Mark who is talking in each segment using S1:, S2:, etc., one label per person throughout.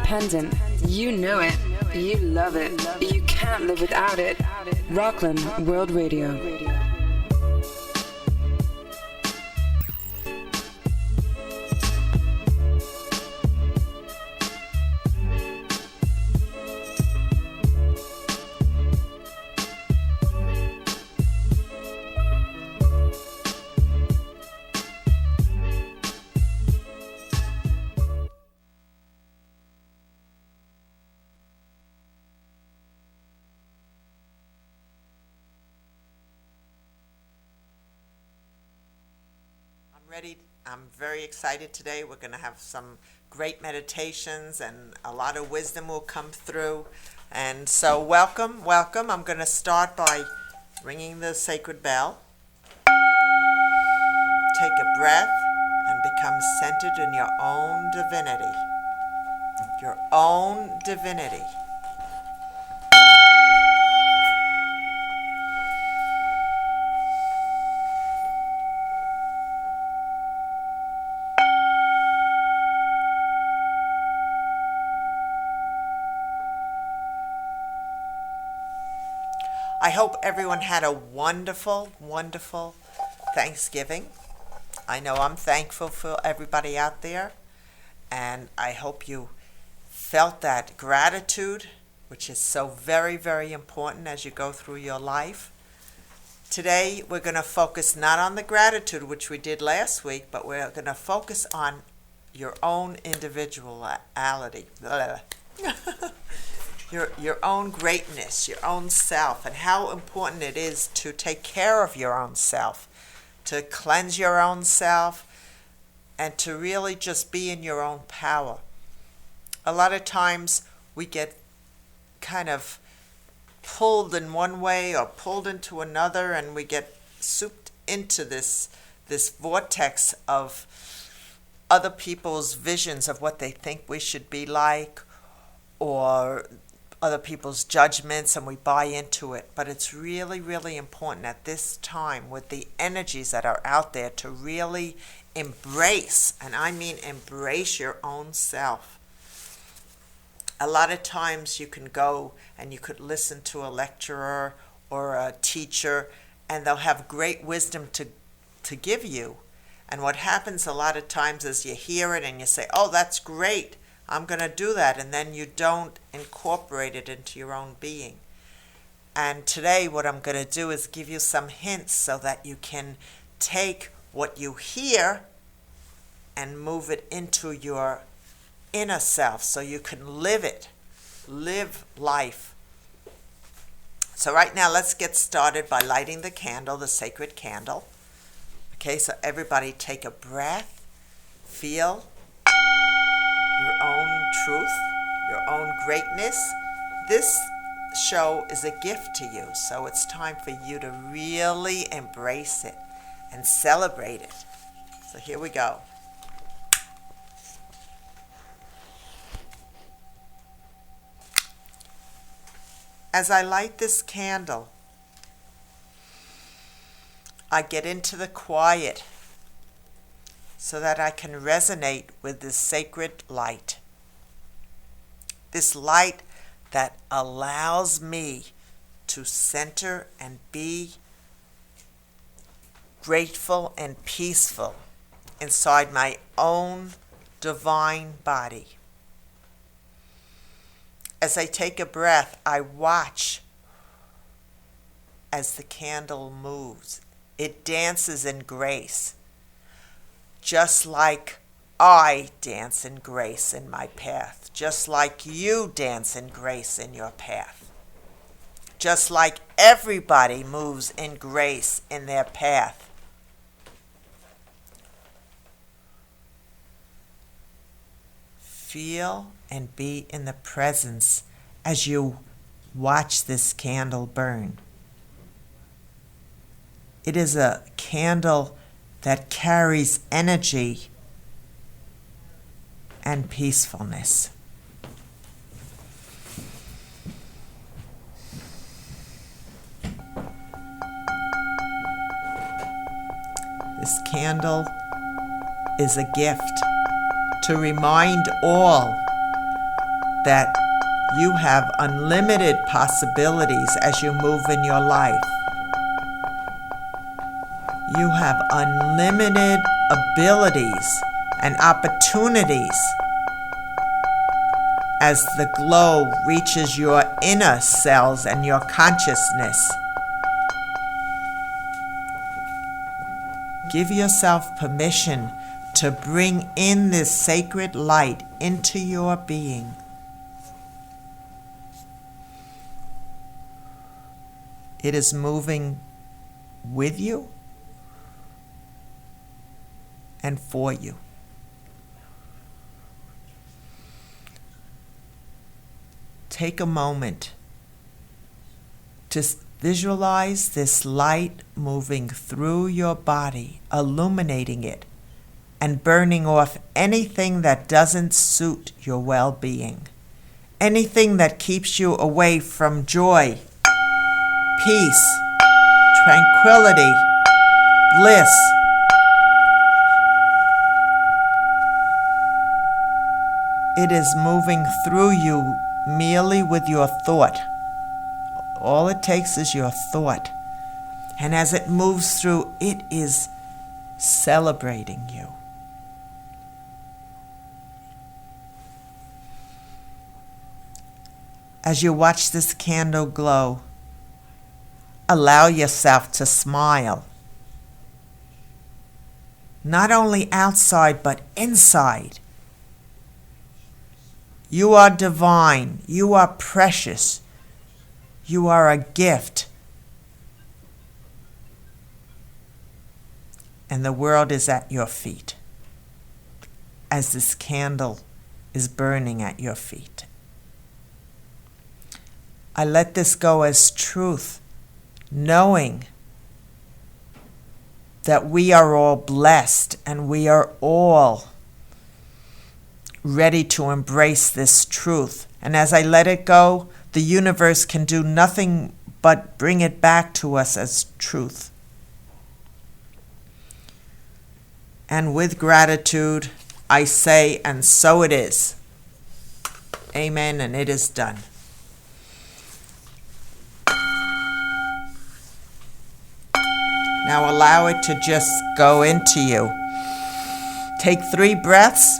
S1: independent. You know it. You love it. You can't live without it. Rockland World Radio.
S2: I'm very excited today. We're going to have some great meditations and a lot of wisdom will come through. And so welcome. I'm going to start by ringing the sacred bell. Take a breath and become centered in your own divinity. Your own divinity. I hope everyone had a wonderful, wonderful Thanksgiving. I know I'm thankful for everybody out there, and I hope you felt that gratitude, which is so very, very important as you go through your life. Today, we're going to focus not on the gratitude, which we did last week, but we're going to focus on your own individuality. Your own greatness, your own self, and how important it is to take care of your own self, to cleanse your own self, and to really just be in your own power. A lot of times we get kind of pulled in one way or pulled into another, and we get souped into this vortex of other people's visions of what they think we should be like, or other people's judgments, and we buy into it. But it's really, really important at this time with the energies that are out there to really embrace, and I mean embrace your own self. A lot of times you can go and you could listen to a lecturer or a teacher, and they'll have great wisdom to give you. And what happens a lot of times is you hear it and you say, oh, that's great, I'm going to do that, and then you don't incorporate it into your own being. And today what I'm going to do is give you some hints so that you can take what you hear and move it into your inner self so you can live it, live life. So right now let's get started by lighting the candle, the sacred candle. Okay, so everybody take a breath, feel your own truth, your own greatness. This show is a gift to you, so it's time for you to really embrace it and celebrate it. So here we go. As I light this candle, I get into the quiet so that I can resonate with this sacred light. This light that allows me to center and be grateful and peaceful inside my own divine body. As I take a breath, I watch as the candle moves. It dances in grace, just like I dance in grace in my path, just like you dance in grace in your path, just like everybody moves in grace in their path. Feel and be in the presence as you watch this candle burn. It is a candle that carries energy and peacefulness. This candle is a gift to remind all that you have unlimited possibilities as you move in your life. You have unlimited abilities and opportunities as the glow reaches your inner cells and your consciousness. Give yourself permission to bring in this sacred light into your being. It is moving with you and for you. Take a moment to visualize this light moving through your body, illuminating it, and burning off anything that doesn't suit your well-being, anything that keeps you away from joy, peace, tranquility, bliss. It is moving through you merely with your thought. All it takes is your thought. And as it moves through, it is celebrating you. As you watch this candle glow, allow yourself to smile. Not only outside, but inside. You are divine. You are precious. You are a gift. And the world is at your feet as this candle is burning at your feet. I let this go as truth, knowing that we are all blessed and we are all ready to embrace this truth. And as I let it go, the universe can do nothing but bring it back to us as truth. And with gratitude, I say, and so it is. Amen, and it is done. Now allow it to just go into you. Take 3 breaths.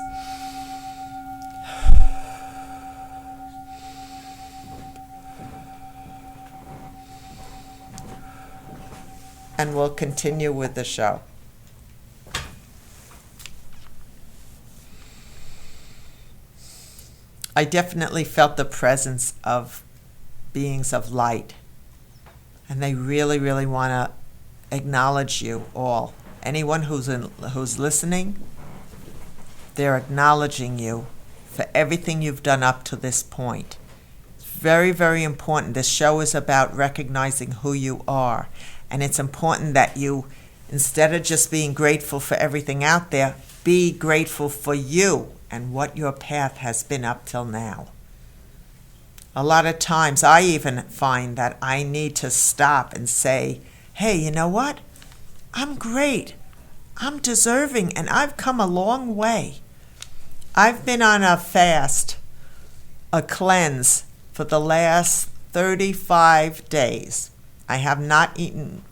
S2: And we'll continue with the show. I definitely felt the presence of beings of light. And they really, really want to acknowledge you all. Anyone who's listening, they're acknowledging you for everything you've done up to this point. It's very, very important. This show is about recognizing who you are. And it's important that you, instead of just being grateful for everything out there, be grateful for you and what your path has been up till now. A lot of times I even find that I need to stop and say, hey, you know what? I'm great. I'm deserving, and I've come a long way. I've been on a fast, a cleanse, for the last 35 days. I have not eaten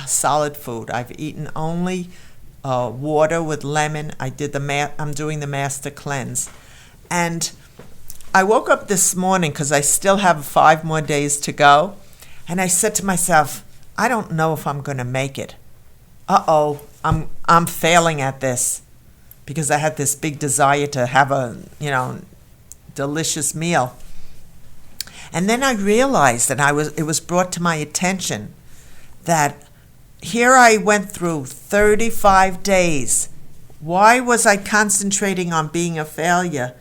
S2: solid food. I've eaten only water with lemon. I'm doing the master cleanse. And I woke up this morning because I still have 5 more days to go. And I said to myself, I don't know if I'm going to make it. I'm failing at this, because I had this big desire to have a, delicious meal. And then I realized that it was brought to my attention that here I went through 35 days. Why was I concentrating on being a failure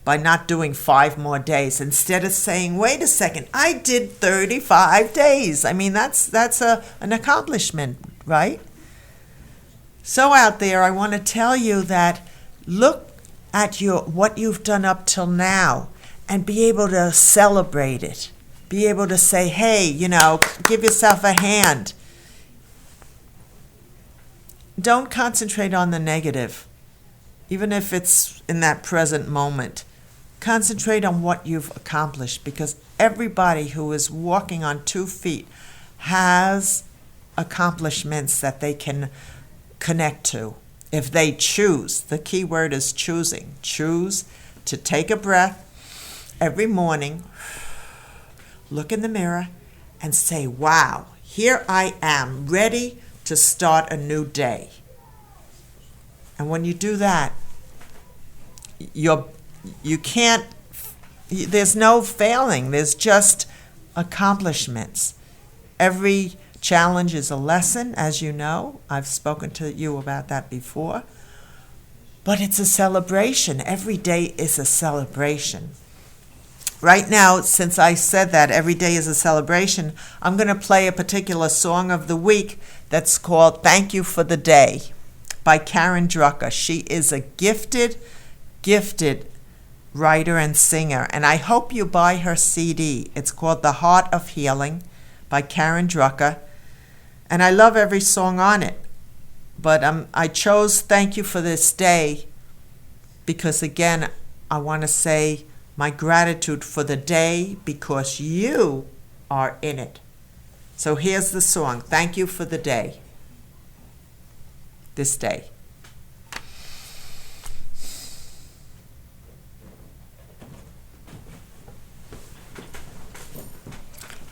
S2: by not doing 5 more days instead of saying, wait a second, I did 35 days. I mean, that's an accomplishment, right? So out there, I want to tell you that look at what you've done up till now and be able to celebrate it. Be able to say, hey, give yourself a hand. Don't concentrate on the negative, even if it's in that present moment. Concentrate on what you've accomplished, because everybody who is walking on 2 feet has accomplishments that they can connect to if they choose. The key word is choosing. Choose to take a breath every morning, look in the mirror, and say, wow, here I am, ready to start a new day. And when you do that, you can't, there's no failing, there's just accomplishments. Every challenge is a lesson, as you know. I've spoken to you about that before. But it's a celebration. Every day is a celebration. Right now, since I said that every day is a celebration, I'm going to play a particular song of the week that's called Thank You for the Day by Karen Drucker. She is a gifted writer and singer, and I hope you buy her CD. It's called The Heart of Healing by Karen Drucker, and I love every song on it. But I chose Thank You for This Day because, again, I want to say my gratitude for the day because you are in it. So here's the song, Thank You for the Day, this day.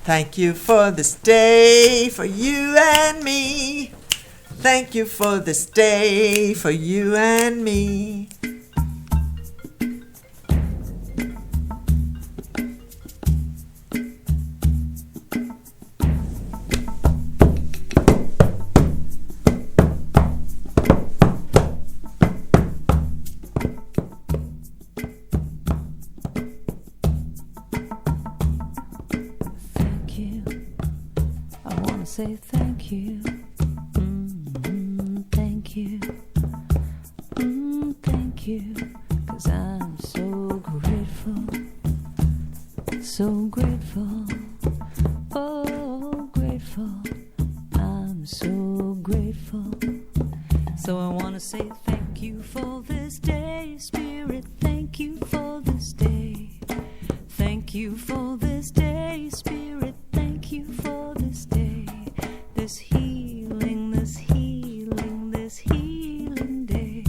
S2: Thank you for this day, for you and me. Thank you for this day, for you and me.
S3: Say thank you, thank you, thank you, 'cause I'm so grateful, oh grateful, I'm so grateful. So I wanna say thank you for this day, Spirit, thank you for this day. Thank you for this day, Spirit, thank you for this day. This healing, this healing, this healing day.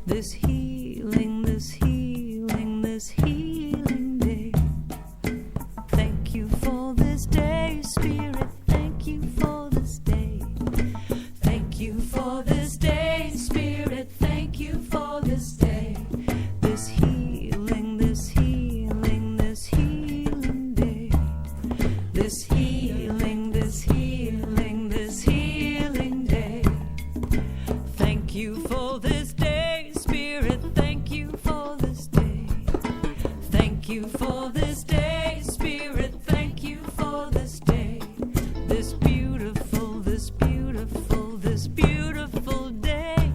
S3: This healing, this healing, this healing day. Thank you for this day, Spirit, thank you for this day. Thank you for this day, Spirit, thank you for this day. This healing, this healing, this healing day. This healing, this healing, this healing day. Thank you for this day, Spirit, thank you for this day. Thank you for this day, Spirit, thank you for this day. This beautiful, this beautiful, this beautiful day.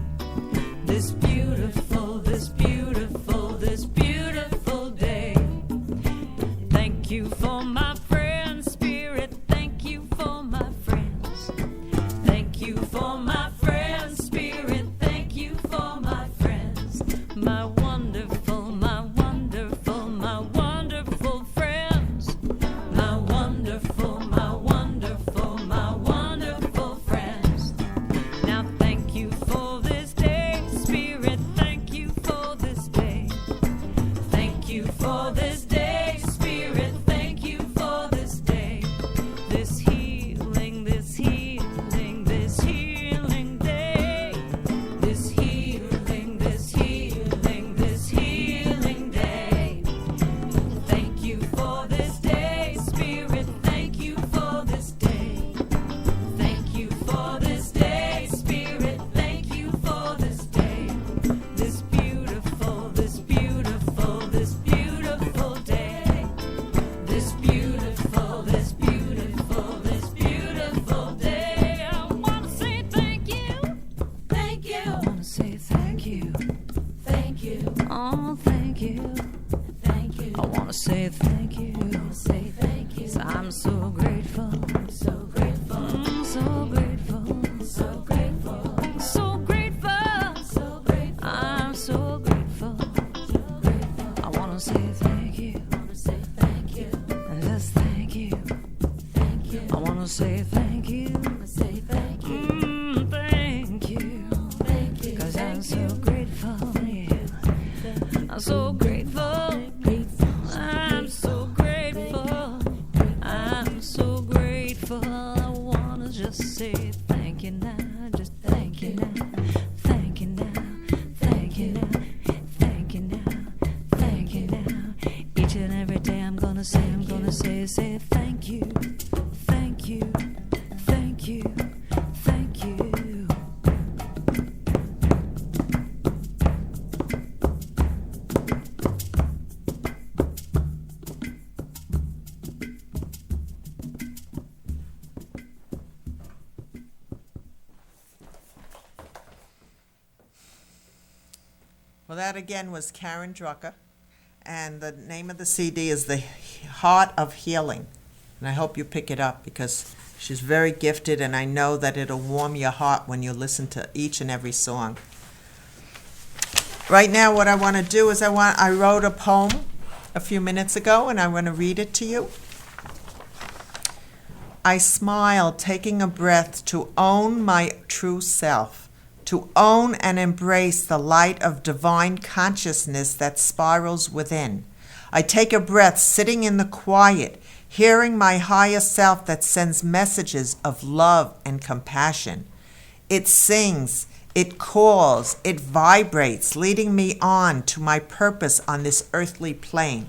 S3: This beautiful, this beautiful, this beautiful day. Thank you for my friends, Spirit, thank you for my friends. Thank you for my friends, Spirit, thank you for my friends. My wonderful, my wonderful, my wonderful friends. My wonderful, my wonderful, my wonderful friends. Now thank you for this day, Spirit, thank you for this day. Thank you for this day, Spirit, thank you for this day. This healing, this healing, this healing day. This healing, this healing, this healing day. Thank you for this day, Spirit, thank you for this day. Thank you for this day, Spirit, thank you for this day. This beautiful, this beautiful, this beautiful day. This beautiful, this beautiful, this beautiful day. I wanna say thank you. Thank you. I wanna say thank you. Thank you. Oh, thank you. Thank you. I wanna say thank you. Say thank you. 'Cause I'm so grateful. So grateful. So grateful. So grateful. So grateful. So grateful. I'm so grateful. So grateful. I wanna say you. Just thank you. I wanna say thank you. Thank you. 'Cause I'm so grateful, yeah. I'm so grateful. I'm so grateful. I'm so grateful. I wanna just say thank you now. Just thank you now. Thank you now. Thank you now. Thank you now. Thank you now. Each and every day I'm gonna say thank you. Thank you. Thank you. Thank you.
S2: Well, that again was Karen Drucker, and the name of the CD is The Heart of Healing. And I hope you pick it up because she's very gifted, and I know that it'll warm your heart when you listen to each and every song. Right now, what I want to do is I wrote a poem a few minutes ago, and I want to read it to you. I smile, taking a breath to own my true self, to own and embrace the light of divine consciousness that spirals within. I take a breath, sitting in the quiet, hearing my higher self that sends messages of love and compassion. It sings, it calls, it vibrates, leading me on to my purpose on this earthly plane.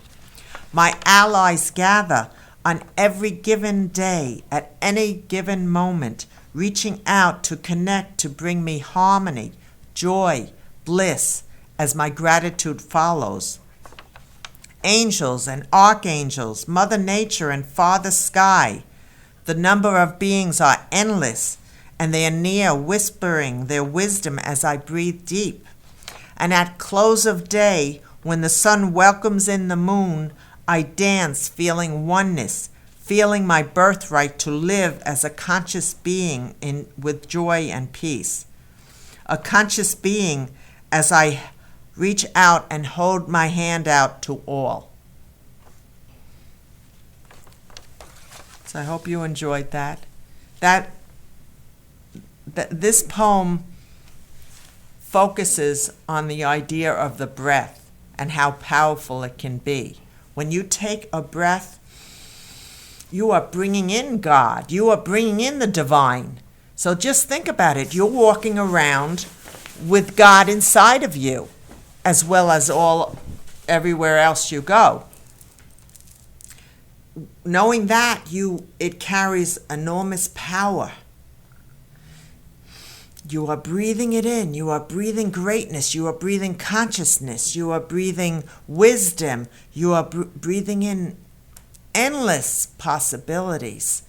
S2: My allies gather on every given day, at any given moment, reaching out to connect, to bring me harmony, joy, bliss, as my gratitude follows. Angels and archangels, Mother Nature and Father Sky, the number of beings are endless, and they are near, whispering their wisdom as I breathe deep. And at close of day, when the sun welcomes in the moon, I dance, feeling oneness, feeling my birthright to live as a conscious being with joy and peace. A conscious being as I reach out and hold my hand out to all. So I hope you enjoyed that. This poem focuses on the idea of the breath and how powerful it can be. When you take a breath, you are bringing in God. You are bringing in the divine. So just think about it. You're walking around with God inside of you, as well as everywhere else you go. Knowing that, it carries enormous power. You are breathing it in. You are breathing greatness. You are breathing consciousness. You are breathing wisdom. You are breathing in endless possibilities.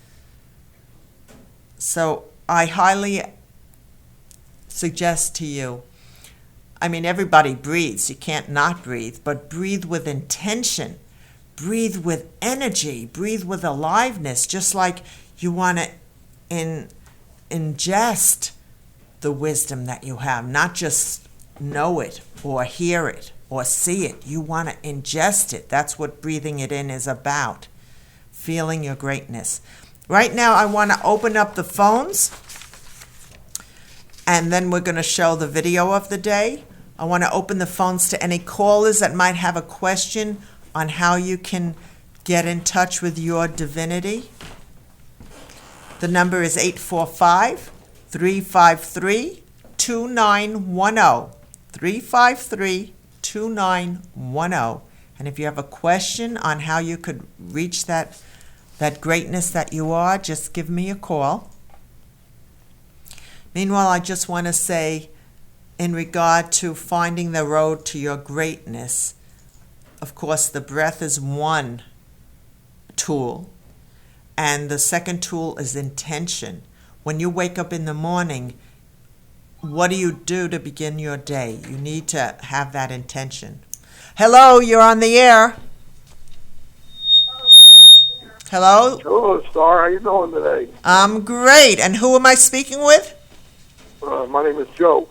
S2: So I highly suggest to you, everybody breathes. You can't not breathe, but breathe with intention. Breathe with energy. Breathe with aliveness, just like you want to ingest the wisdom that you have, not just know it or hear it or see it. You want to ingest it. That's what breathing it in is about. Feeling your greatness. Right now, I want to open up the phones, and then we're going to show the video of the day. I want to open the phones to any callers that might have a question on how you can get in touch with your divinity. The number is 845-353-2910. 353-2910. And if you have a question on how you could reach that greatness that you are, just give me a call. Meanwhile, I just want to say, in regard to finding the road to your greatness, of course, the breath is one tool, and the second tool is intention. When you wake up in the morning, what do you do to begin your day? You need to have that intention. Hello, you're on the air. Hello?
S4: Hello, Star. How you doing today?
S2: I'm great. And who am I speaking with?
S4: My name is Joe.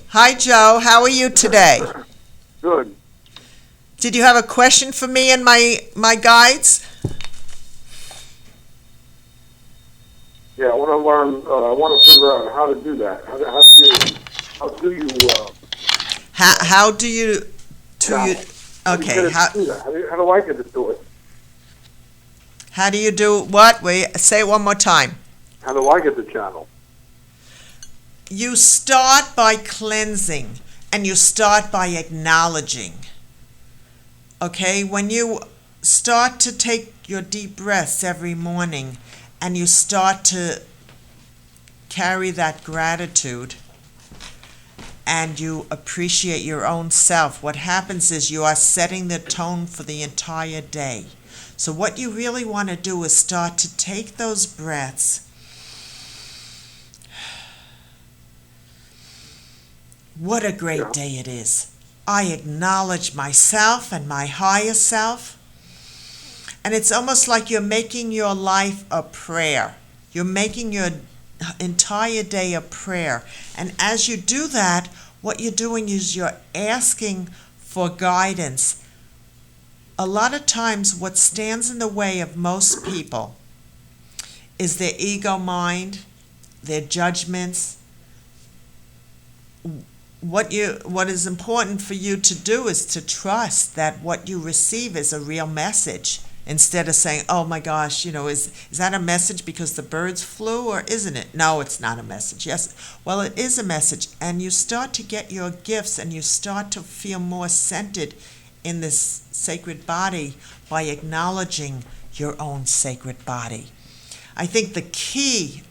S2: Hi, Joe. How are you today?
S4: Good.
S2: Did you have a question for me and my guides?
S4: Yeah, I want to learn. I want to figure out how to do that. How do you?
S2: How do you? Okay.
S4: How do I get to do it?
S2: How do you do what? Wait. Say it one more time.
S4: How do I get the channel?
S2: You start by cleansing, and you start by acknowledging. Okay, when you start to take your deep breaths every morning, and you start to carry that gratitude, and you appreciate your own self, what happens is you are setting the tone for the entire day. So what you really want to do is start to take those breaths. What a great day it is. I acknowledge myself and my higher self. And it's almost like you're making your life a prayer. You're making your entire day a prayer. And as you do that, what you're doing is you're asking for guidance. A lot of times what stands in the way of most people is their ego mind, their judgments. What is important for you to do is to trust that what you receive is a real message, instead of saying, oh my gosh, is that a message because the birds flew, or isn't it? No, it's not a message. Yes, well, it is a message. And you start to get your gifts, and you start to feel more centered in this sacred body by acknowledging your own sacred body. I think the key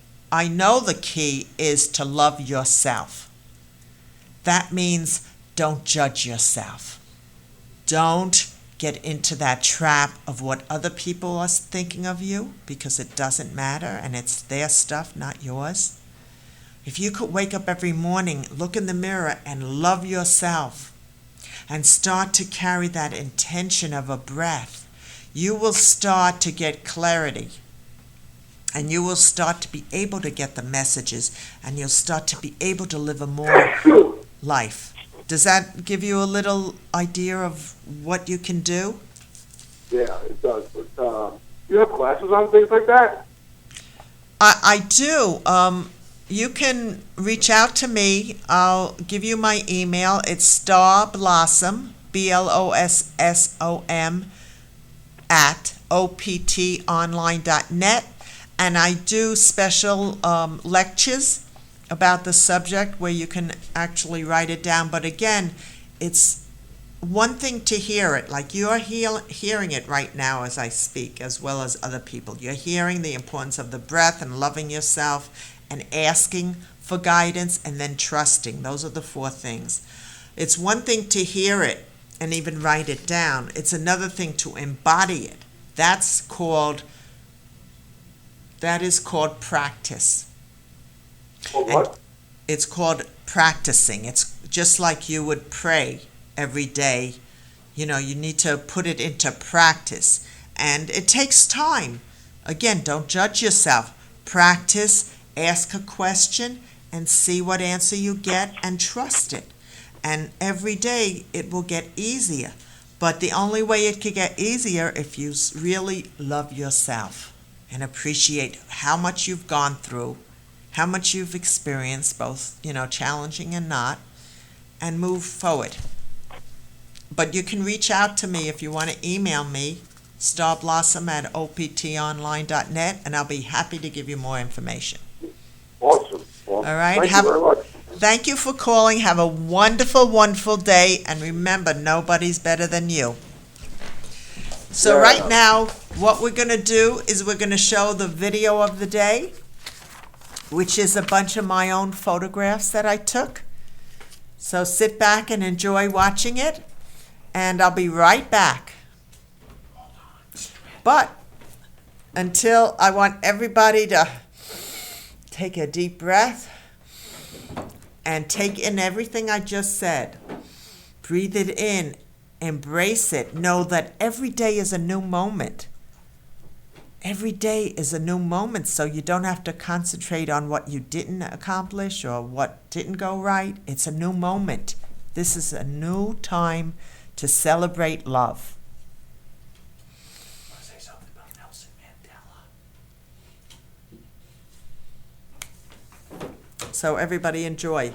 S2: is to love yourself. That means don't judge yourself. Don't get into that trap of what other people are thinking of you, because it doesn't matter, and it's their stuff, not yours. If you could wake up every morning, look in the mirror, and love yourself, and start to carry that intention of a breath, you will start to get clarity. And you will start to be able to get the messages, and you'll start to be able to live a more life. Does that give you a little idea of what you can do?
S4: Yeah, it does. But you have classes on things like that?
S2: I do. You can reach out to me. I'll give you my email. It's starblossom, BLOSSOM, @optonline.net. And I do special lectures about the subject where you can actually write it down. But again, it's one thing to hear it, like you're hearing it right now as I speak, as well as other people. You're hearing the importance of the breath and loving yourself and asking for guidance and then trusting. Those are the 4 things. It's one thing to hear it and even write it down. It's another thing to embody it. That is called practice.
S4: What?
S2: It's called practicing. It's just like you would pray every day. You need to put it into practice. And it takes time. Again, don't judge yourself. Practice, ask a question, and see what answer you get, and trust it. And every day it will get easier. But the only way it could get easier if you really love yourself and appreciate how much you've gone through, how much you've experienced, both, challenging and not, and move forward. But you can reach out to me if you want to email me, starblossom@optonline.net, and I'll be happy to give you more information.
S4: Awesome. Well,
S2: All right.
S4: Thank you very much.
S2: Thank you for calling. Have a wonderful, wonderful day. And remember, nobody's better than you. So right now, what we're going to do is we're going to show the video of the day, which is a bunch of my own photographs that I took. So sit back and enjoy watching it, and I'll be right back. But until, I want everybody to take a deep breath and take in everything I just said. Breathe it in. Embrace it. Know that every day is a new moment. Every day is a new moment, so you don't have to concentrate on what you didn't accomplish or what didn't go right. It's a new moment. This is a new time to celebrate love.
S5: I want to say something about Nelson Mandela.
S2: So everybody enjoy.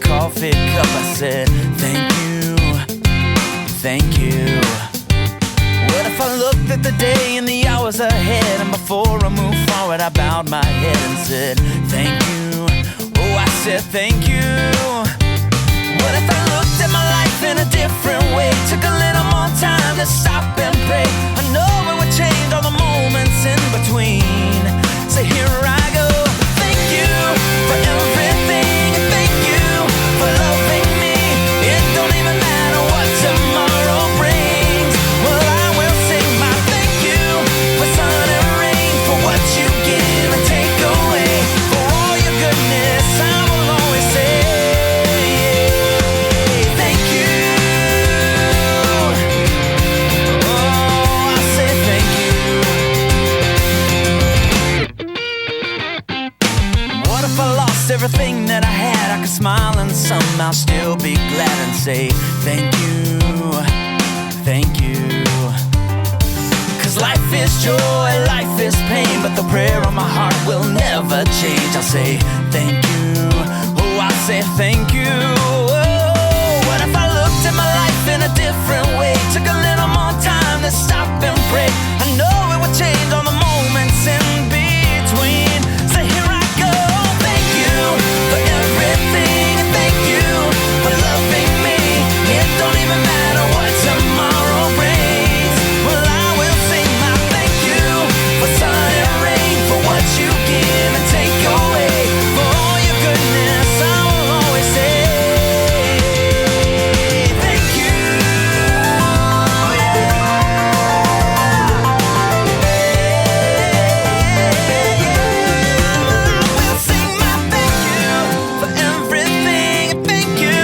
S5: Coffee cup, I said, thank you. What if I looked at the day and the hours ahead, and before I moved forward I bowed my head and said, thank you. Oh, I said thank you. What if I looked at my life in a different way, took a little more time to stop and pray? I know it would change all the moments in between. So here I go. Thank you for everything, and thank you for loving me. It don't even matter what tomorrow brings. Well, I will sing my thank you for sun and rain, for what you give and take away, for all your goodness. I will always say thank you. Oh, I say thank you. What if I lost everything that I had? I could smile and somehow still be glad and say thank you, thank you. Cause life is joy, life is pain, but the prayer on my heart will never change. I'll say thank you, oh, I'll say thank you. Oh, what if I looked at my life in a different way, took a little more time to stop and pray? I know it would change all the moments in between. So here I go. Thank you for everything, and thank you for loving me. It don't even matter what tomorrow brings. Well, I will sing my thank you for sun and rain, for what you give and take away, for all your goodness. I will always say thank you. I will sing my thank you for everything, and thank you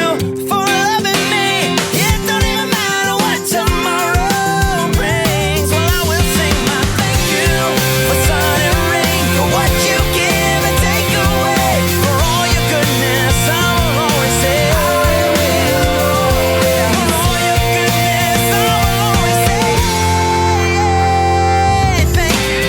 S5: for loving me. It don't even matter what tomorrow brings. Well, I will sing my thank you for sun and rain, for what you give and take away, for all your goodness. I will always say for all your goodness. I will always say thank you.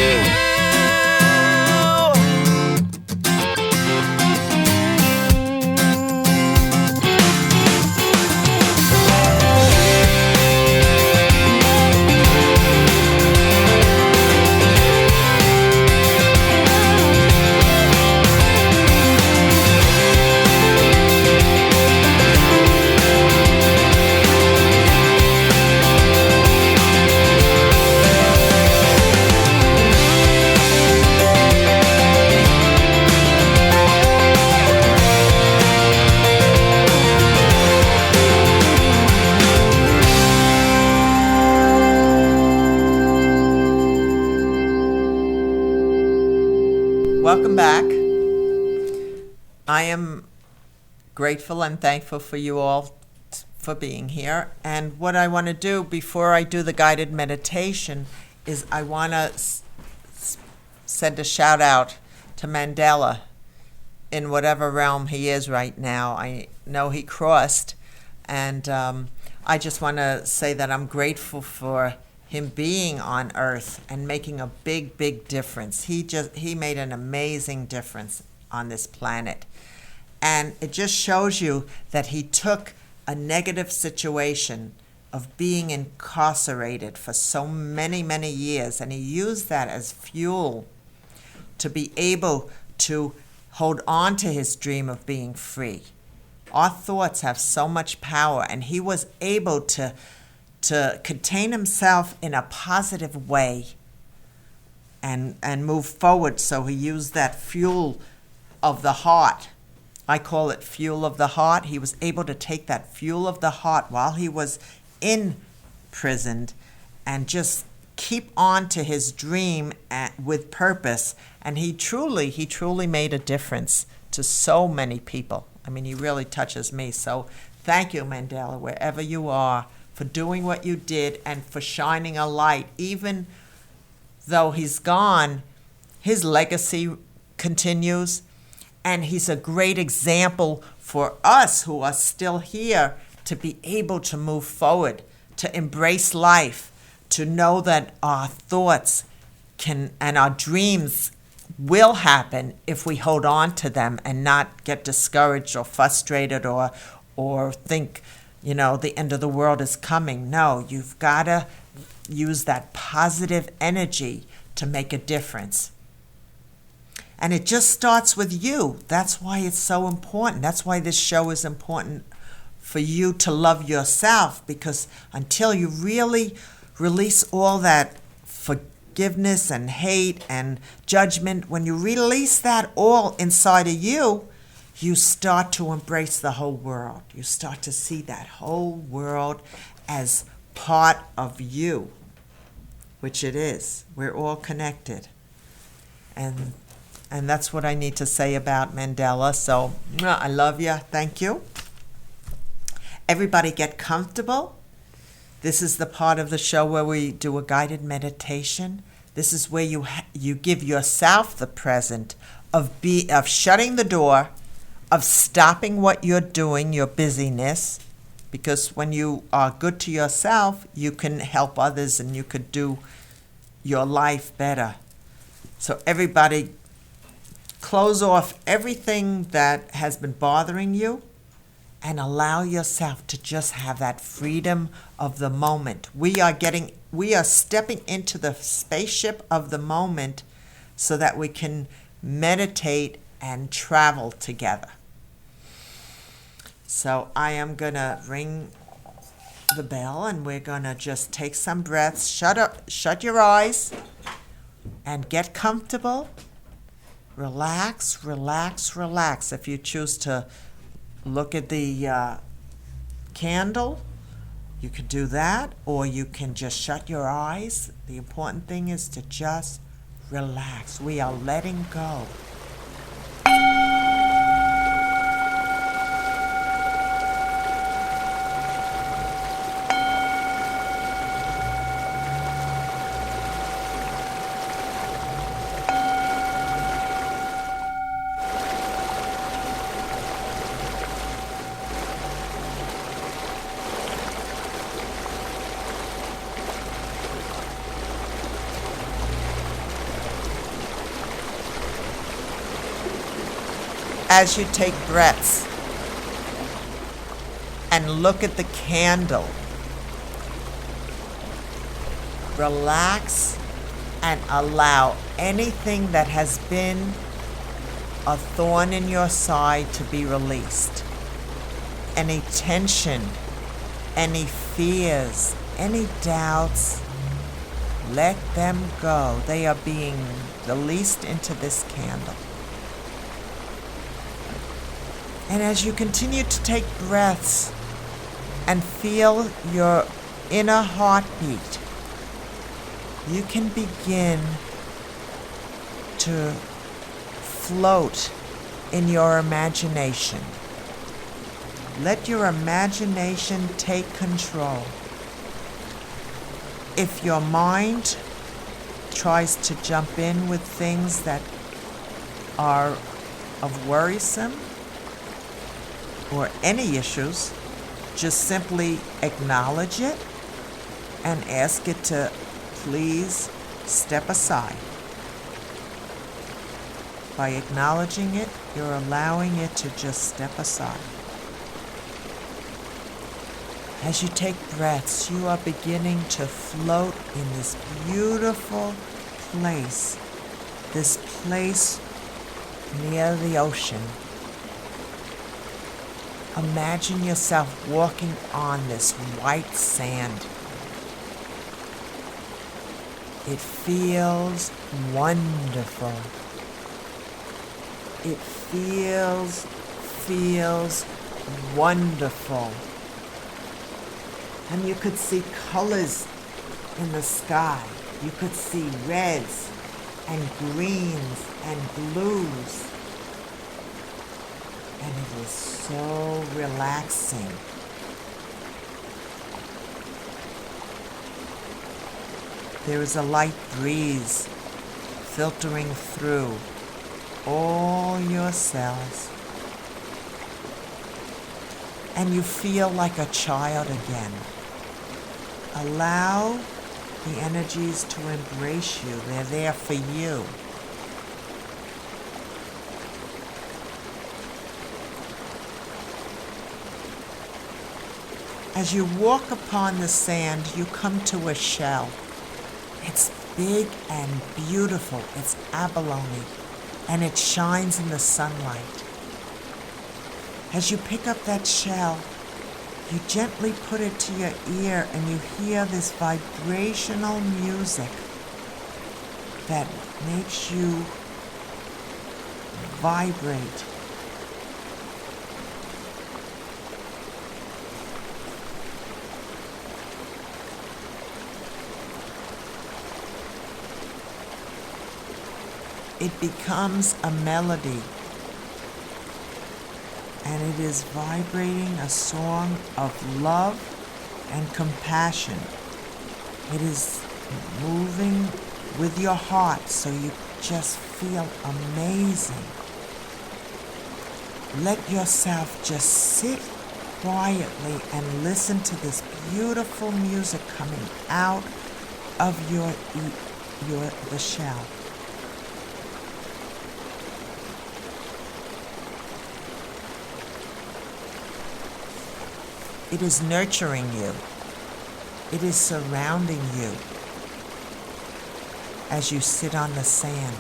S2: Welcome back. I am grateful and thankful for you all for being here. And what I want to do before I do the guided meditation is I want to send a shout out to Mandela in whatever realm he is right now. I know he crossed, and I just want to say that I'm grateful for him being on Earth and making a big, big difference. He made an amazing difference on this planet. And it just shows you that he took a negative situation of being incarcerated for so many, many years, and he used that as fuel to be able to hold on to his dream of being free. Our thoughts have so much power, and he was able to contain himself in a positive way and move forward. So he used that fuel of the heart. I call it fuel of the heart. He was able to take that fuel of the heart while he was imprisoned and just keep on to his dream with purpose. And he truly made a difference to so many people. I mean, he really touches me. So thank you, Mandela, wherever you are, for doing what you did and for shining a light. Even though he's gone, his legacy continues, and he's a great example for us who are still here to be able to move forward, to embrace life, to know that our thoughts can and our dreams will happen if we hold on to them and not get discouraged or frustrated or think, the end of the world is coming. No, you've got to use that positive energy to make a difference. And it just starts with you. That's why it's so important. That's why this show is important for you to love yourself, because until you really release all that forgiveness and hate and judgment, when you release that all inside of you, you start to embrace the whole world. You start to see that whole world as part of you, which it is. We're all connected. And that's what I need to say about Mandela. So I love you. Thank you. Everybody get comfortable. This is the part of the show where we do a guided meditation. This is where you give yourself the present of shutting the door, of stopping what you're doing, your busyness, because when you are good to yourself, you can help others and you could do your life better. So everybody, close off everything that has been bothering you and allow yourself to just have that freedom of the moment. We are stepping into the spaceship of the moment so that we can meditate and travel together. So I am going to ring the bell and we're going to just take some breaths. Shut your eyes and get comfortable. Relax, relax, relax. If you choose to look at the candle, you can do that, or you can just shut your eyes. The important thing is to just relax. We are letting go. As you take breaths and look at the candle, relax and allow anything that has been a thorn in your side to be released. Any tension, any fears, any doubts, let them go. They are being released into this candle. And as you continue to take breaths and feel your inner heartbeat, you can begin to float in your imagination. Let your imagination take control. If your mind tries to jump in with things that are of worrisome or any issues, just simply acknowledge it and ask it to please step aside. By acknowledging it, you're allowing it to just step aside. As you take breaths, you are beginning to float in this beautiful place, this place near the ocean. Imagine yourself walking on this white sand. It feels wonderful. It feels wonderful. And you could see colors in the sky. You could see reds and greens and blues. And it is so relaxing. There is a light breeze filtering through all your cells. And you feel like a child again. Allow the energies to embrace you. They're there for you. As you walk upon the sand, you come to a shell. It's big and beautiful. It's abalone, and it shines in the sunlight. As you pick up that shell, you gently put it to your ear and you hear this vibrational music that makes you vibrate. It becomes a melody, and it is vibrating a song of love and compassion. It is moving with your heart, so you just feel amazing. Let yourself just sit quietly and listen to this beautiful music coming out of the shell. It is nurturing you. It is surrounding you as you sit on the sand.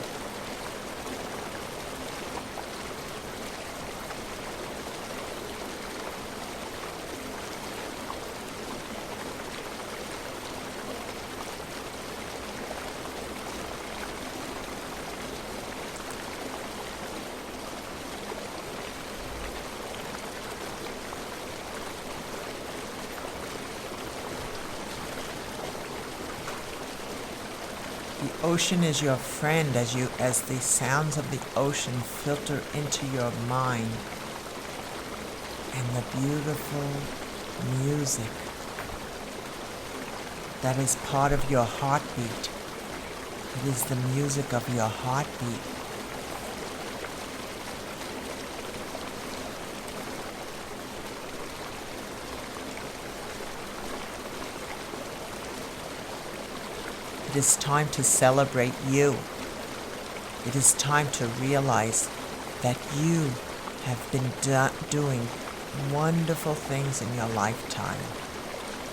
S2: The ocean is your friend as the sounds of the ocean filter into your mind, and the beautiful music that is part of your heartbeat. It is the music of your heartbeat. It is time to celebrate you. It is time to realize that you have been doing wonderful things in your lifetime,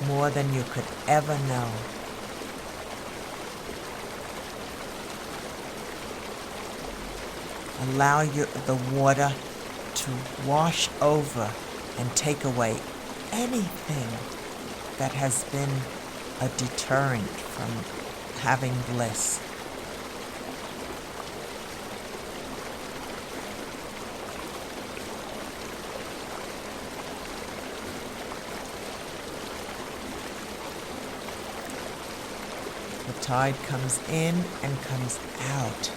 S2: more than you could ever know. Allow the water to wash over and take away anything that has been a deterrent from having bliss. The tide comes in and comes out,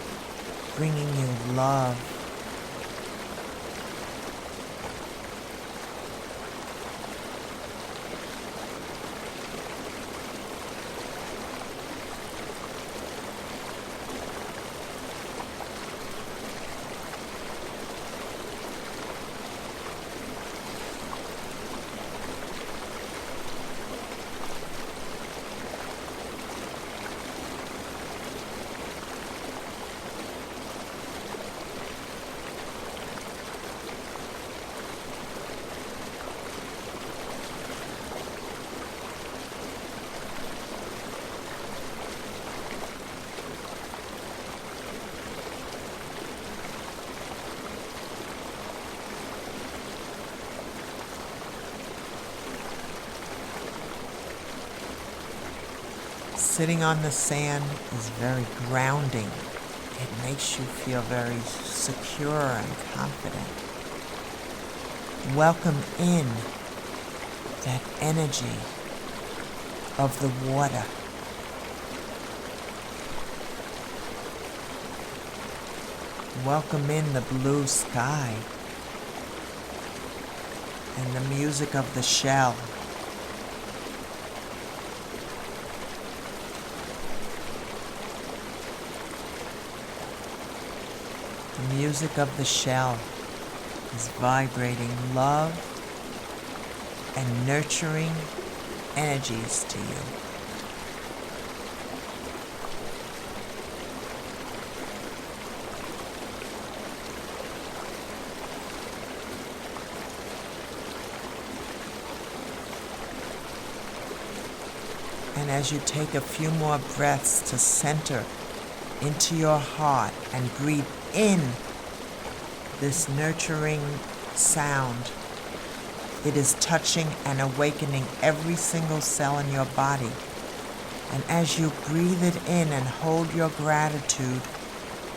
S2: bringing you love. Sitting on the sand is very grounding. It makes you feel very secure and confident. Welcome in that energy of the water. Welcome in the blue sky and the music of the shell. The music of the shell is vibrating love and nurturing energies to you. And as you take a few more breaths to center into your heart and breathe in this nurturing sound, it is touching and awakening every single cell in your body. And as you breathe it in and hold your gratitude,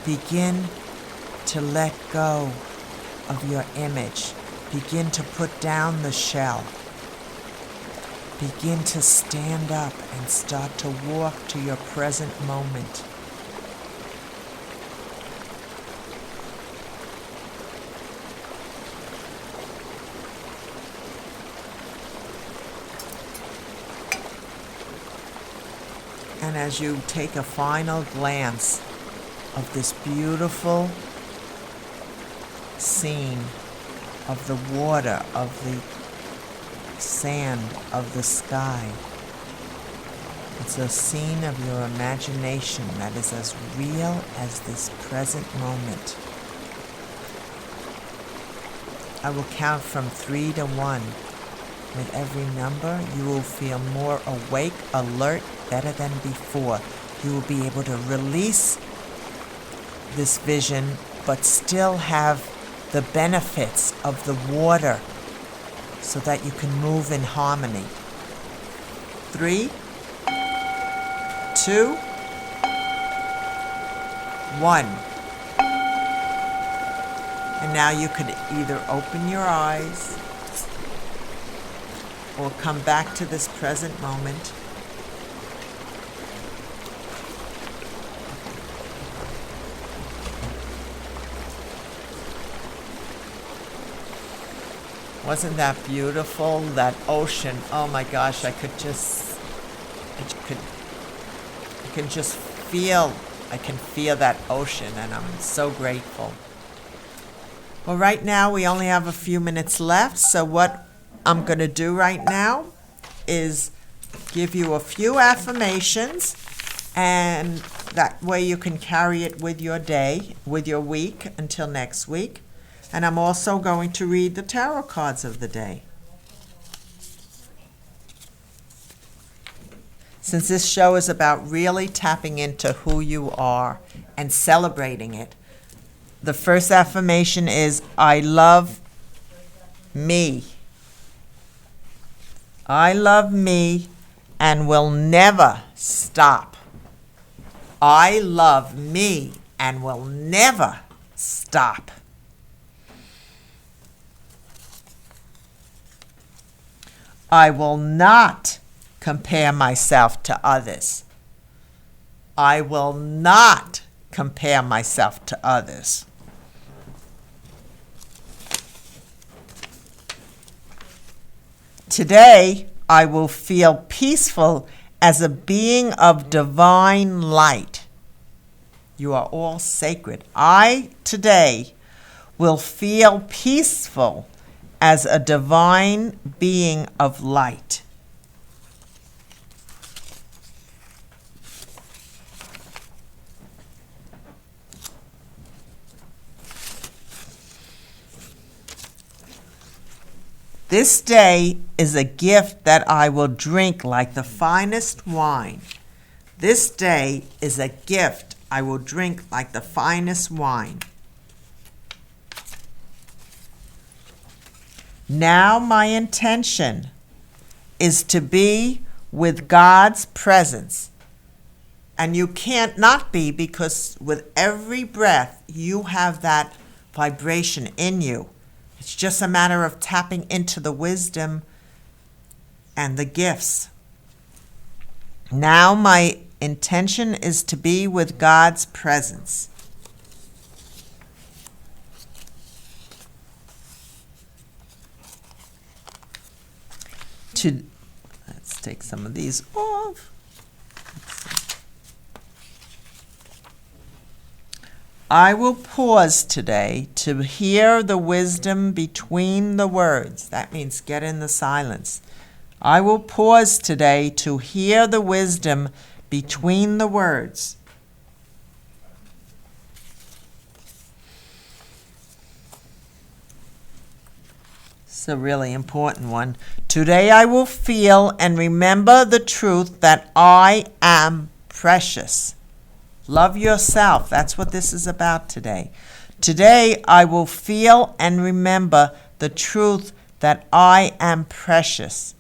S2: begin to let go of your image. Begin to put down the shell. Begin to stand up and start to walk to your present moment. And as you take a final glance of this beautiful scene of the water, of the sand, of the sky, it's a scene of your imagination that is as real as this present moment. I will count from 3 to 1. With every number, you will feel more awake, alert, better than before. You will be able to release this vision, but still have the benefits of the water so that you can move in harmony. 3, 2, 1. And now you could either open your eyes or come back to this present moment. Wasn't that beautiful? That ocean. Oh my gosh, I can just feel that ocean, and I'm so grateful. Well, right now we only have a few minutes left, so what I'm going to do right now is give you a few affirmations, and that way you can carry it with your day, with your week, until next week. And I'm also going to read the tarot cards of the day. Since this show is about really tapping into who you are and celebrating it, the first affirmation is, I love me. I love me and will never stop. I love me and will never stop. I will not compare myself to others. I will not compare myself to others. Today, I will feel peaceful as a being of divine light. You are all sacred. I, today, will feel peaceful as a divine being of light. This day is a gift that I will drink like the finest wine. This day is a gift I will drink like the finest wine. Now my intention is to be with God's presence And you can't not be, because with every breath, you have that vibration in you. It's just a matter of tapping into the wisdom and the gifts. Now my intention is to be with God's presence. Let's take some of these off. I will pause today to hear the wisdom between the words. That means get in the silence. I will pause today to hear the wisdom between the words. It's a really important one. Today I will feel and remember the truth that I am precious. Love yourself. That's what this is about today. Today I will feel and remember the truth that I am precious.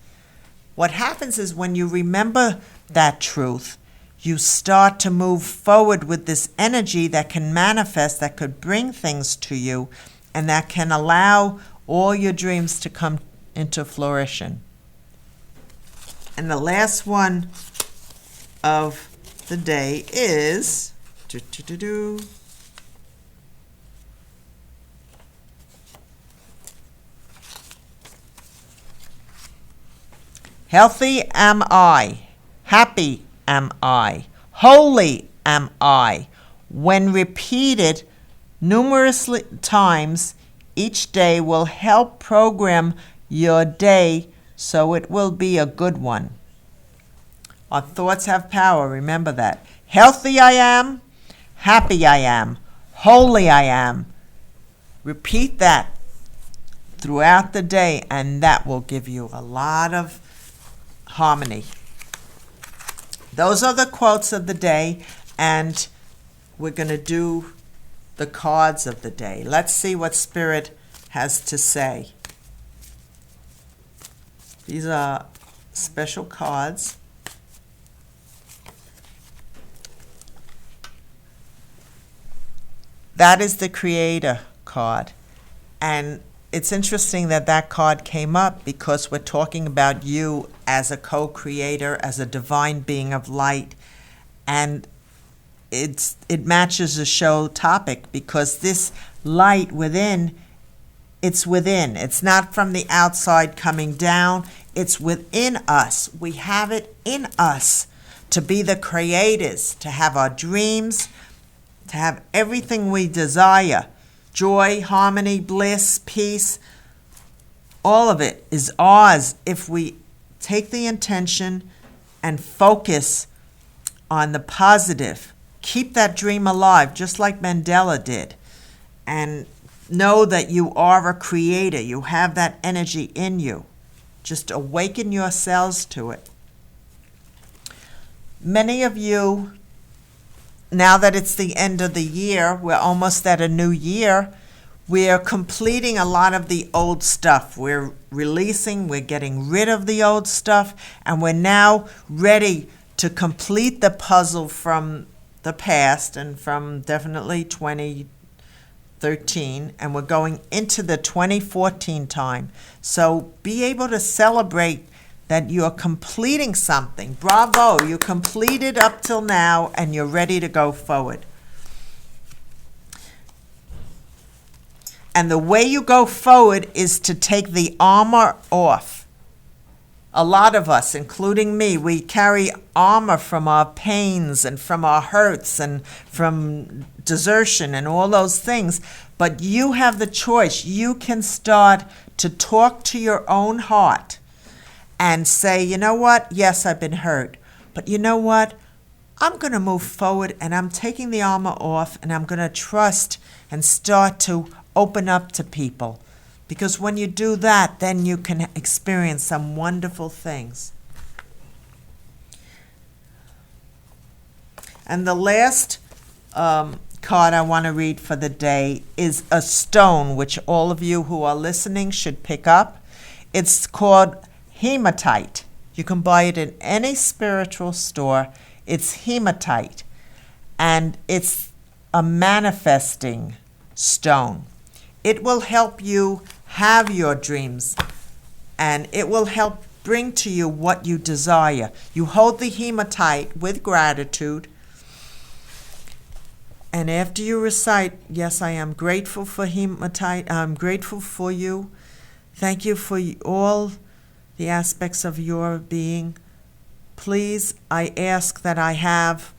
S2: What happens is when you remember that truth, you start to move forward with this energy that can manifest, that could bring things to you, and that can allow all your dreams to come into fruition. And the last one of the day is healthy am I, happy am I, holy am I. When repeated numerous times, each day will help program your day so it will be a good one. Our thoughts have power, remember that. Healthy I am, happy I am, holy I am. Repeat that throughout the day, and that will give you a lot of harmony. Those are the quotes of the day, and we're going to do the cards of the day. Let's see what Spirit has to say. These are special cards. That is the Creator card. And it's interesting that that card came up because we're talking about you as a co-creator, as a divine being of light. And it matches the show topic because this light within, it's within. It's not from the outside coming down. It's within us. We have it in us to be the creators, to have our dreams, to have everything we desire. Joy, harmony, bliss, peace, all of it is ours if we take the intention and focus on the positive. Keep that dream alive, just like Mandela did. And know that you are a creator. You have that energy in you. Just awaken yourselves to it. Many of you, now that it's the end of the year, we're almost at a new year, we're completing a lot of the old stuff. We're releasing, we're getting rid of the old stuff, and we're now ready to complete the puzzle from the past and from definitely 2013, and we're going into the 2014 time. So be able to celebrate that you're completing something. Bravo, you completed up till now and you're ready to go forward. And the way you go forward is to take the armor off. A lot of us, including me, we carry armor from our pains and from our hurts and from desertion and all those things. But you have the choice. You can start to talk to your own heart and say, you know what? Yes, I've been hurt. But you know what? I'm going to move forward and I'm taking the armor off and I'm going to trust and start to open up to people. Because when you do that, then you can experience some wonderful things. And the last card I want to read for the day is a stone, which all of you who are listening should pick up. It's called hematite. You can buy it in any spiritual store. It's hematite, and it's a manifesting stone. It will help you have your dreams, and it will help bring to you what you desire. You hold the hematite with gratitude, and after you recite, yes, I am grateful for hematite, I'm grateful for you, thank you for all the aspects of your being. Please, I ask that I have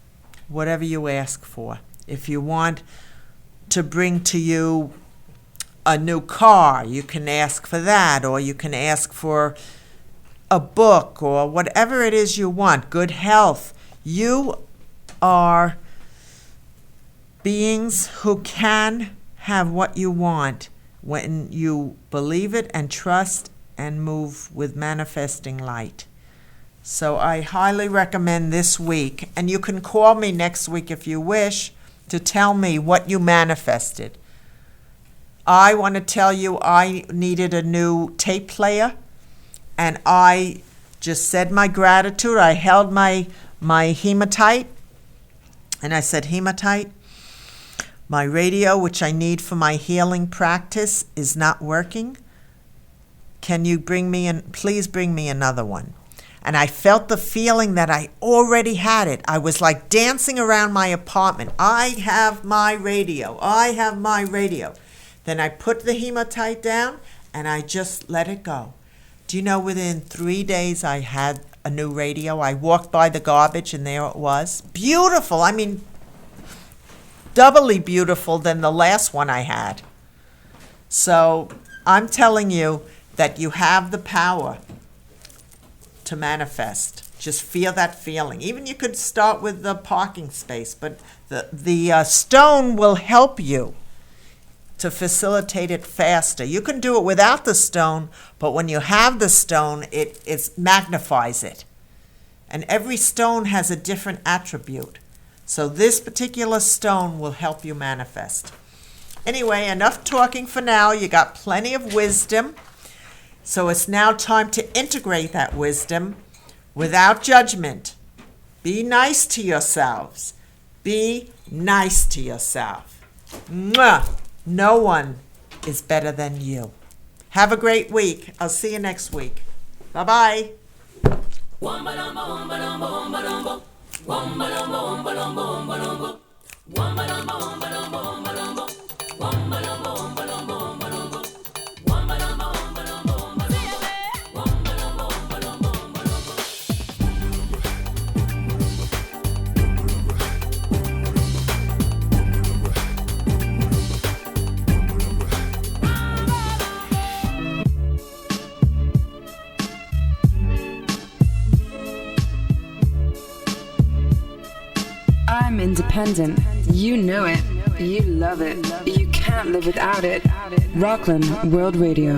S2: whatever you ask for. If you want to bring to you a new car, you can ask for that, or you can ask for a book, or whatever it is you want, good health. You are beings who can have what you want when you believe it and trust and move with manifesting light. So I highly recommend this week, and you can call me next week if you wish to tell me what you manifested. I want to tell you I needed a new tape player, and I just said my gratitude. I held my hematite, and I said, hematite, my radio, which I need for my healing practice, is not working. Can you please bring me another one? And I felt the feeling that I already had it. I was like dancing around my apartment. I have my radio. I have my radio. Then I put the hematite down, and I just let it go. Do you know, within 3 days I had a new radio? I walked by the garbage, and there it was. Beautiful. I mean, doubly beautiful than the last one I had. So I'm telling you that you have the power to manifest. Just feel that feeling. Even you could start with the parking space, but the stone will help you to facilitate it faster. You can do it without the stone, but when you have the stone, it magnifies it. And every stone has a different attribute. So this particular stone will help you manifest. Anyway, enough talking for now. You got plenty of wisdom. So it's now time to integrate that wisdom without judgment. Be nice to yourselves. Be nice to yourself. Mwah! No one is better than you. Have a great week. I'll see you next week. Bye-bye.
S1: I'm independent. You know it. You love it. You can't live without it. Rockland World Radio.